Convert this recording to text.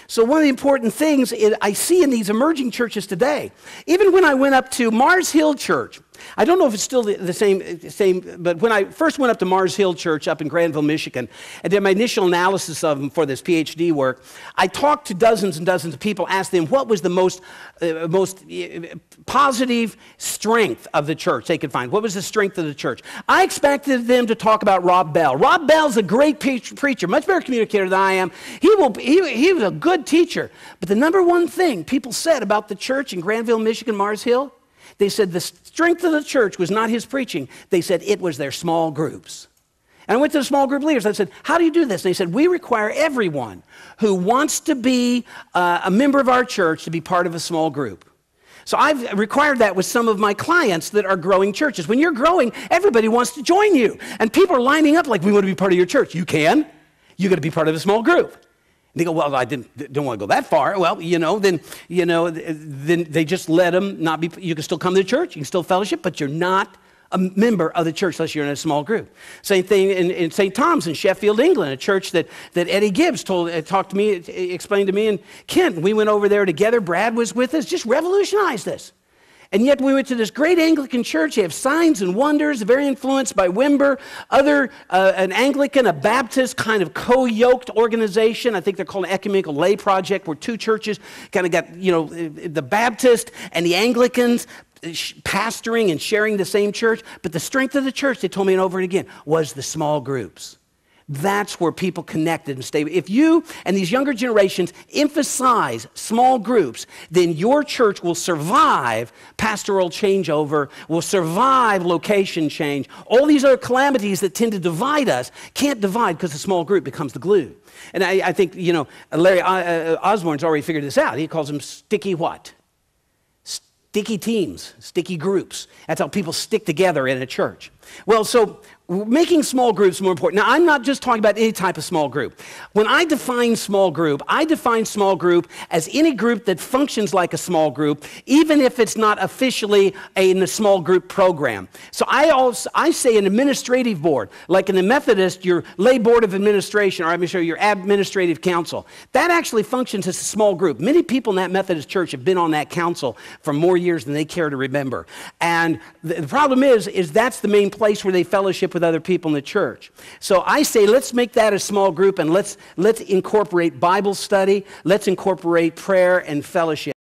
So one of the important things I see in these emerging churches today, even when I went up to Mars Hill Church, I don't know if it's still the same, but when I first went up to Mars Hill Church up in Granville, Michigan, and did my initial analysis of them for this PhD work, I talked to dozens and dozens of people, asked them what was the most positive strength of the church they could find. What was the strength of the church? I expected them to talk about Rob Bell. Rob Bell's a great preacher, much better communicator than I am. He was a good teacher. But the number one thing people said about the church in Granville, Michigan, Mars Hill, they said the strength of the church was not his preaching. They said it was their small groups. And I went to the small group leaders. I said, how do you do this? And they said, we require everyone who wants to be a member of our church to be part of a small group. So I've required that with some of my clients that are growing churches. When you're growing, everybody wants to join you. And people are lining up like, we want to be part of your church. You can. You got to be part of a small group. They go, well, I don't want to go that far. Well, then they just let them not be. You can still come to the church, you can still fellowship, but you're not a member of the church unless you're in a small group. Same thing in St. Thomas in Sheffield, England, a church that Eddie Gibbs talked to me, explained to me in Kent. We went over there together. Brad was with us, just revolutionized this. And yet we went to this great Anglican church. They have signs and wonders, very influenced by Wimber, an Anglican, a Baptist kind of co-yoked organization. I think they're called an ecumenical lay project, where two churches kind of got, the Baptist and the Anglicans pastoring and sharing the same church. But the strength of the church, they told me over and again, was the small groups. That's where people connected and stayed. If you and these younger generations emphasize small groups, then your church will survive pastoral changeover, will survive location change. All these other calamities that tend to divide us can't divide because the small group becomes the glue. And I think, Larry Osborne's already figured this out. He calls them sticky what? Sticky teams, sticky groups. That's how people stick together in a church. Well, so making small groups more important. Now, I'm not just talking about any type of small group. When I define small group as any group that functions like a small group, even if it's not officially in a small group program. So I say an administrative board, like in the Methodist, your lay board of administration, or your administrative council. That actually functions as a small group. Many people in that Methodist church have been on that council for more years than they care to remember. And the problem is that's the main place where they fellowship with other people in the church. So I say, let's make that a small group, and let's incorporate Bible study. Let's incorporate prayer and fellowship.